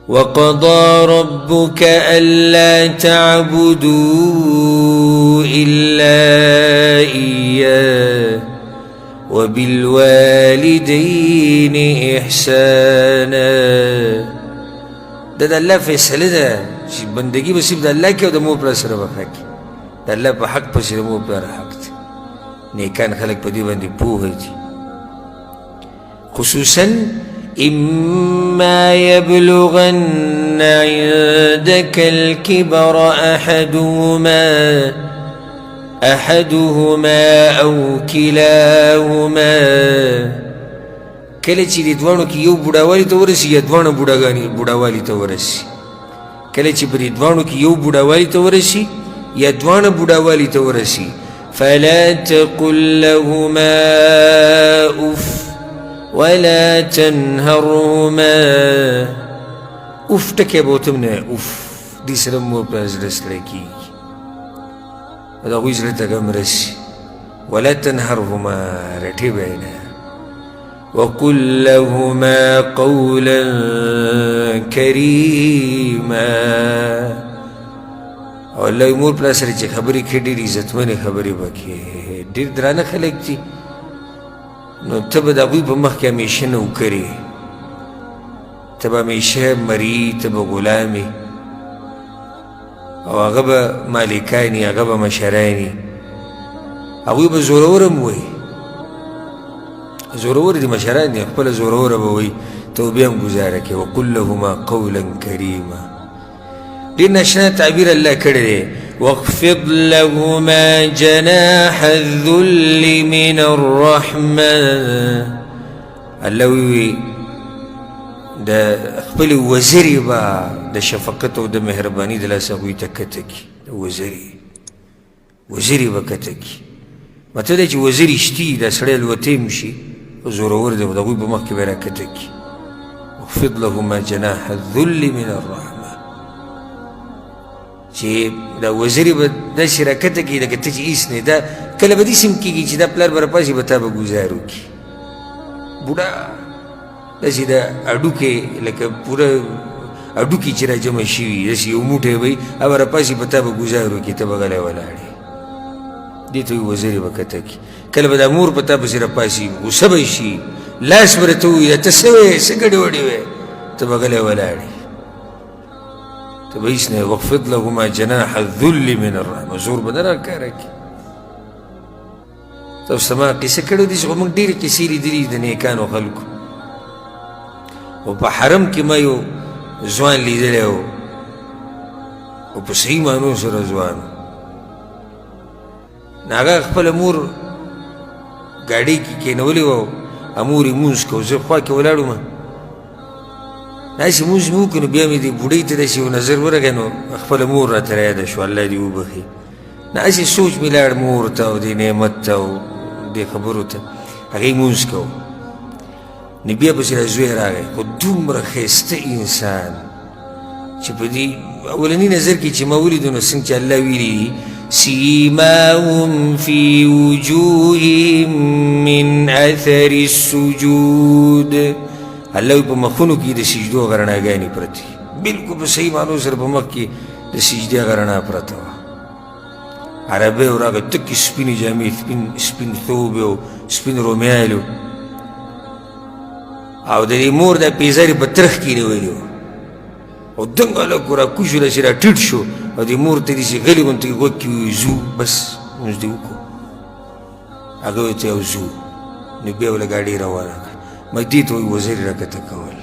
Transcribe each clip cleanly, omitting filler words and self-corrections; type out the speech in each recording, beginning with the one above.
وقضى ربك ألا تعبدوا إلا إياه وبالوالدين إحسانا. دا اللہ فیصله ده چې بندگی به صرف د الله کې او د مور پلار سره به کوي. د الله په حق پسې د مور پلار حق دی. نیکان خلک په دې باندې پوه دي. خصوصا إما يبلغن عندك الكبر أحدهما أو كلاهما. کله چې د دوانو کې یو بوډاوالي ته ورسي یا دوانه بوډاوالي ته ورسي. کله چې په دې دوانو کې یو بوډاوالي ته ورسي یا دوانه بوډاوالي ته ورسي فلا تقل لهما أف ولا تنهرهما. اف ټکی به ورته نه اف. دې سره مور پلار زړه ستړی کېږي او د هغوی زړه ته غم رسي. ولا تنهرهما رټې به یې نه. وقل لهما قولا كريما. او الله مور پلار سره چې خبرې کوي ډېرې عزتمنې خبرې به کوي. ډېر درانه خلک دي نو ته به د هغوی په مخ کې همیشه نوکرې، ته به همیشه مري، ته به غلامې او هغه به مالکاني، هغه به مشراني. هغوی به زورور هم وایي، زورور دي مشران دي، خپله زوروره به وایي، ته بیا هم ګزاره کوې. وقل لهما قولا کریما. ډېر ناشنا تعبیر الله کړی دی. واخفض لهما جناح الذل من الرحمة. الله وی د خپل وزري به د شفقت او د مهرباني د لاسه هغوی ته کته کي. د وزري به کته کي. مطلب دی چې وزري شتي دا سړی الوتی شي زورور دی، د هغوی په مخ کې به یې راکته کي. واخفض لهما جناح الذل من الرحمة. چې دا وزري به داسې راکته کړي لکه ته چې هېڅ نه. دا کله به داسې هم کېږي چې دا پلار به راپاسي به تا به ګزار وکړي. بوډا داسې د هډوکې لکه پوره هډوکي چې را جمع شوي داسې یو موټی به وي، هغه به راپاسي په تا به ګزار وکړي، ته به غلی ولاړې. دې ته وایي وزري به کته کړي. کله به دا مور په تا پسې راپاسي غوسه به شي، لاس به راته ووایي دا ته څه وې، څه ګډوډې وې، ته به غلی ولاړې. ته به هېڅ نه. واخفض لهما جناح الذل من الرحمة. زور به نه راکاره کړي. تاسو ته ما قصه کړې دي چې موږ ډېرې قصې لیدلي د نیکانو خلکو. او په حرم کې ما یو ځوان لیدلی و او په صحیح معنو سره ځوان و. نو هغه خپله مور ګاډۍ کې کېنولې وه او مور یې لمونځ کوو. زه خوا کې ولاړ وم، داسې لمونځ مې وکړو نو بیا مې دې بوډۍ ته داسې یو نظر ورغی نو خپله مور راته رایاده شوه، الله دې وبخي. داسې سوچ مې لاړ مور ته او دې نعمت ته او دې خبرو ته. هغې لمونځ کوو نو بیا پسې را زوی راغی، خو دومره ښایسته انسان چې په دې اولني نظر کې چې ما ولیدو نو څنګه چې الله ویلي دي سیماهم فی وجوههم من اثر السجود. الله په مخونو کې د سجدو غرڼاګانې پرتې، بلکل په صحیح معنو سره په مخ کې د سجدې غرڼا پرته وه. عربی و راغی، تکې سپینې جامې، سپین ثوب او سپین رومیال او د دې مور دا پیزارې په ترخ کې نیولې وه او دنګ هلک راکوز شو، داسې را ټیټ شو او دې مور ته داسې غلي غوندې غوږ کې ووایي ځو بس لمونځ دې وکړو. هغه ورته یو ځو نو بیا وله ګاډۍ روانه کړه. ما دې ته وایي وزري راکته کول.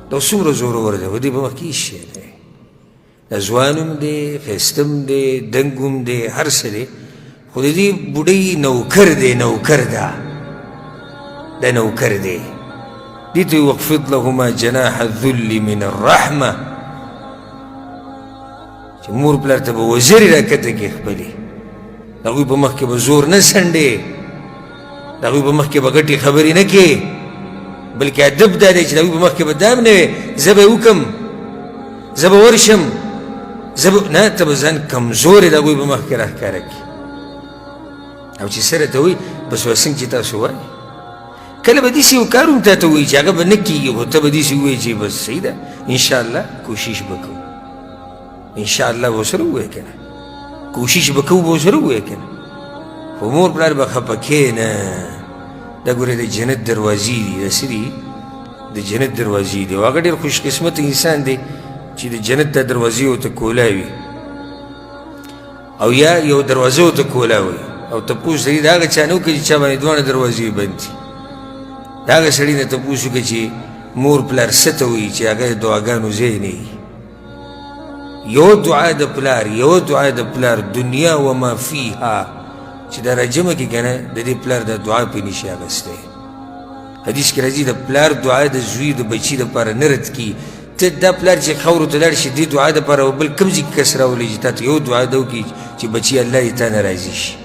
دا څومره زورور دی، د دې په مخ کې هېڅ شی دی. دا ځوان هم دی، ښایسته هم دی، دنګ هم دی، هر څه دی، خو د دې بوډۍ نوکر دی. نوکر دا نوکر دی. دې ته واخفض لهما جناح الذل من الرحمة. چې مور پلار ته به وزري راکته کړي خپلې، د هغوی په مخ کې به زور نه سنډې، د هغوی په مخ کې به ګټې خبرې نه کړې، بلکې ادب دا دی چې د هغوی په مخ کې به دا هم نه وي زه به یې وکړم، زه به ورشم، نه، ته به ځان کمزورې د هغوی په مخ کې راښکاره کړي. او چې سره ته وایي بس څنګه چې تاسو وایي کله به داسې یو کار هم تا ته وایي چې هغه به نه کېږي خو ته به داسې ووایي چې بس صحیح ده انشاءالله کوشش به کوو انشاءالله به ورسره ووایه که نه کوشش به کوو به ورسره ووایه که نه خو مور پلار به خفه کښېنه دا ګورې د جنت دروازې دي دا څه دي د جنت دروازې دي او هغه ډېر خوش قسمته انسان دی چې د جنت دا دروازې ورته کولاوي او یا یو دروازه ورته کولاوي او تپوس سړي د هغه چا نه وکړي چې چا باندې دواړه دروازې بند دي د هغه سړي نه تپوس وکړه چې مور پلار څه ته وایي چې هغه د دعاګانو ځای نه وي یو دعا د پلار یو دعا د پلار دنیا و ما فیها چې دا راجمع کړي که نه د دې پلار د دعا پې نشي اخیستی حدیث کې راځي د پلار دعا د زوی د بچي دپاره نه رد کړي ته دا پلار چې خاورو ته لاړ شي دې دعا دپاره او بل کوم ځای کې کس راولي چې تا ته یو دعا ده وکړي چې بچي الله دې تا نه راضي شي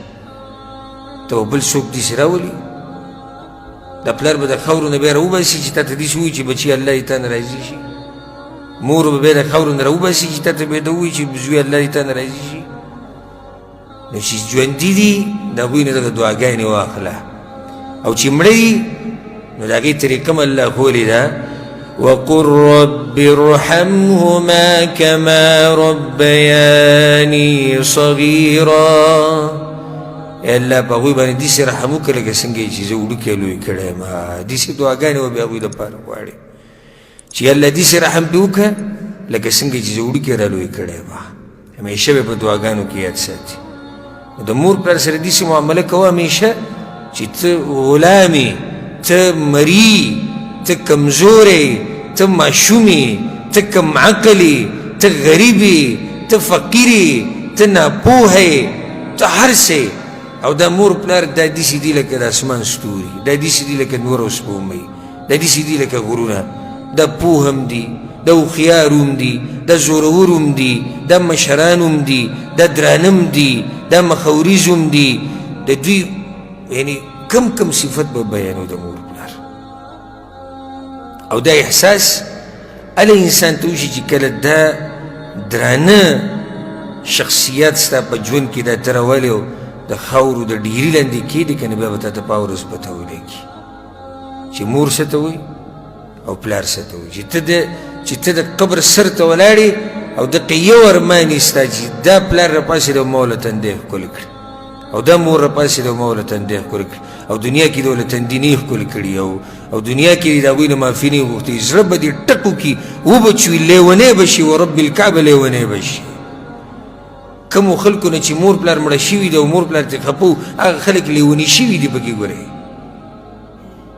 ته بل څوک داسې راولي دا پلار به د خاورو نه بیا راوباسي چې تا ته داسې ووایي چې بچي الله دې تا نه راضي شي مور به بیا د خاورو نه راوباسي چې تا ته بیا ده ووایي چې زوی الله دې تا نه راضي شي نو چې ژوندي دي د هغوی نه دغه دعاګانې واخله او چې مړه دي نو د هغې طریقه م الله ښولې ده وقل رب ارحمهما كما ربياني صغيرا الله په هغوی باندې داسې رحم وکړه لکه څنګه یې چې زه وړوکی لوی کړی یم داسې دعاګانې به بیا هغوی دپاره غواړې چې الله داسې رحم پرې وکړه لکه څنګه چې زه وړوکی را لوی کړی یم همیشه به په دعاګانو کې یاد ساتي د مور پلار سره داسې معامله کوه همیشه چې ته غلامې ته مري ته کمزوری ته ماشومې ته کم عقلې ته غریبې ته فقیرې ته ناپوهې ته هر څه او دا مور پلار دا داسې دي لکه د اسمان ستوري دا داسې دي لکه نور او سپوږمۍ دا داسې دي لکه غرونه دا پوه هم دي دا هوښیار هم دي دا زورور هم دي دا مشران هم دي دا درانم دي دا مخوریز هم دي د دوی یعنی کم صفت به بیانو د مور پلار او دا احساس اله انسان ته وشي چې کله دا درانه شخصیات ستا په ژوند کې دا ته راولي او د خاورو د ډیري لاندې کښېږدي که نه بیا به تا ته په ورځ پته ولګي چې مور څه ته وایي او پلار څه ته وایي چې ته د قبر سر ته ولاړې او دقې یو ارمان یې ستا چې دا پلار راپاسېد او ما ورله تندی ښکلې کړي او دا مور راپاسېد او ما ورله تندی ښکلې کړي او دنیا کې د ورله تندي نه ښکلې کړي او دنیا کې د هغوی نه معافي نه وغوښتې زړه به دې ټک وکړي وبچوي لیونی به شي ورب الکعبه لیونی به شي کومو خلکو نه چې مور پلار مړه شوي دي او مور پلار ترې خفه وو هغه خلک لیوني شوي دي پکې ګورئ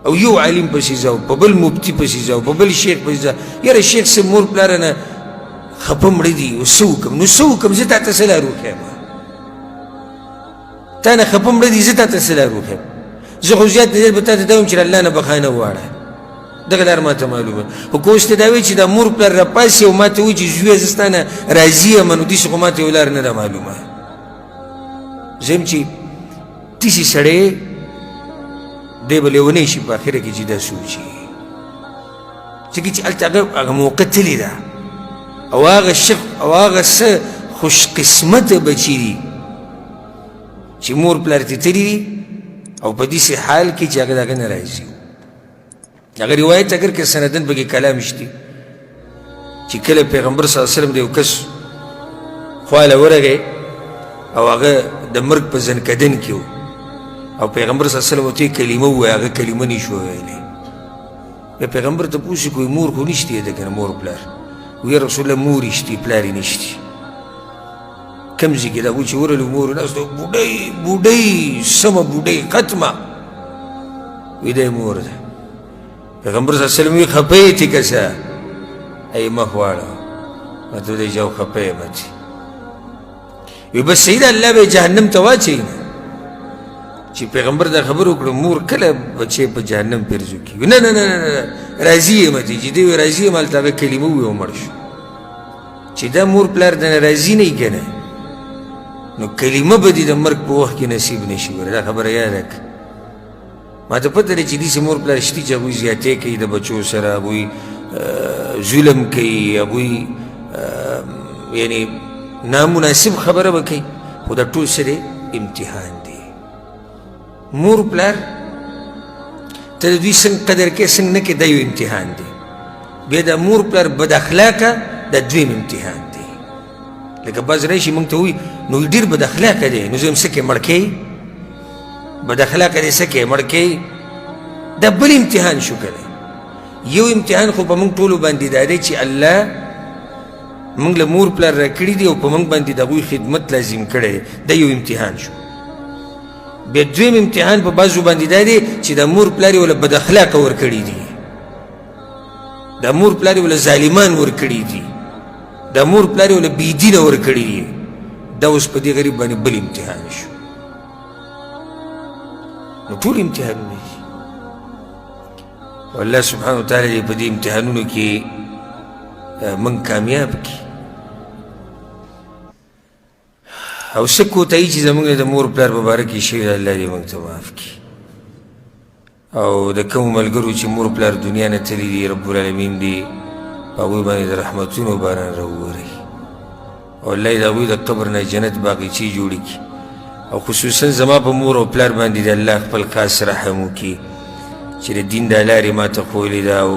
او یو عالم پسې ځه په بل مفتي پسې ځه په بل شیخ پسې ځه یاره شیخ صاحب مور پلاره نه خفه مړه دي او څه وکړم نو څه وکړم زه تا ته څه لار وښیم تا نه خفه مړه دي زه تا ته څه لار وښیم زه خو زیات نه زیات به تا ته دا وایم چې الله نه بخښنه وغواړه دغه لار ما ته معلومه خو که اوس ته دا وایي چې دا مور پلار راپاسي او ما ته وایي چې زویه زه ستا نه راضي یم نو داسې خو ما ته یو لار نه ده معلومه زه یم چې داسې سړی دی به لیونی شي په اخره کې چې دا سوچي ځکه چې هلته هغه موقع تلې ده او هغه شخص او هغه څه خوش قسمته بچي دي چې مور پلار ترې تللي دي او په داسې حال کې چې هغه د هغه نه راځي هغه روایت اگر که سندن پکې کلام شته چې کله پیغمبر صلی الله علیه وسلم د یو کس خواله ورغی او هغه د مرګ په زنکدن کې و او پیغمبر صلی الله علیه وسلم ورته کلمه ووایي هغه کلمه نه شو ویلی بیا پیغمبر ته پوښتنه کوي مور خو نشته ده که نه مور پلار وی رسول الله مور یې شته پلار یې نشته کوم ځای کې دا و چې ورغلو مور ناست بوډۍ سمه بوډۍ ختمه وی دی مور ده پیغمبر صلی الله علیه وسلم وی خفه یې تی که څه ای مخ واړه ما ته ویلی چې او خفه یم چې وی بس صحیح ده الله به یې جهنم ته واچوي چې پیغمبر دا خبر وکړو مور کله بچی په جهنم پرځو کي نه نه نه راضي یم چې دی راضي یم هلته هغه کلمه ووایي او مړ شو چې دا مور پلار دنه راضي نه وي که نه نو کلمه به دې د مرګ په وخت کې نصیب نه شي ګوره دا خبره یاده کړه ما ته پته لري چې داسې مور پلار شتي چې هغوی زیاتې کوي د بچو سره هغوی ظلم کوي هغوی یعنی نامناسب خبره به کوي خو دا ټول سره امتحان دی مور پلار ته د دوی څنګه قدر کوې څنګه نه کوې دا یو امتحان دی بیا د مور پلار بد اخلاقه دا دویم امتحان دی لکه بعض راشي موږ ته وایي نو ډېر بد اخلاقه دی نو زه یم څه کوې مړ کوې بد اخلاقه دی څه کوې مړ کوې دا بل امتحان شو که یو امتحان خو په موږ ټولو باندې دا دی چې الله موږ له مور پلار راکړي دي او په موږ باندې د هغوی خدمت لازم کړی دی دا یو امتحان شو بیا دویم امتحان په بعضو باندې دا دی چې د مور پلار یې وله بد اخلاقه ورکړي دي د مور پلار یې وله ظالمان ورکړي دي د مور پلار یې وله بېدینه ورکړي دي دا اوس په دې غریب باندې بل امتحان شو نو ټول امتحانونه دي والله سبحانه وتعالی دې په دې امتحانونو کې موږ کامیاب کړي او څه کوتاهي چې زموږ د مور پلار په باره کې شوې ده الله دې موږ ته معاف کړي او د کومو ملګرو چې مور پلار دنیا نه تللي دي رب العالمین دې په هغوی باندې د رحمتونو باران راوورئ او الله یې د هغوی د قبر نه جنت باغچې جوړې کړي او خصوصا زما په مور او پلار باندې د الله خپل خاص رحم وکړي چې د دین دا لارې ما ته ښوولې ده او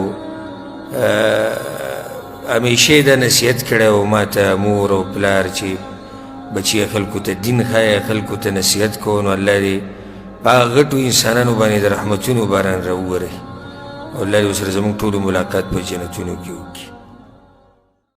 همیشه یې دا نصیحت کړی او ما ته مور او پلار چې بچیه خلکو ته دین ښایه خلکو ته نصیحت کوو نو الله دې په هغه غټو انسانانو باندې د رحمتونو باران راوورئ او الله دې ورسره زموږ ټولو ملاقات په جنتونو کې وکړي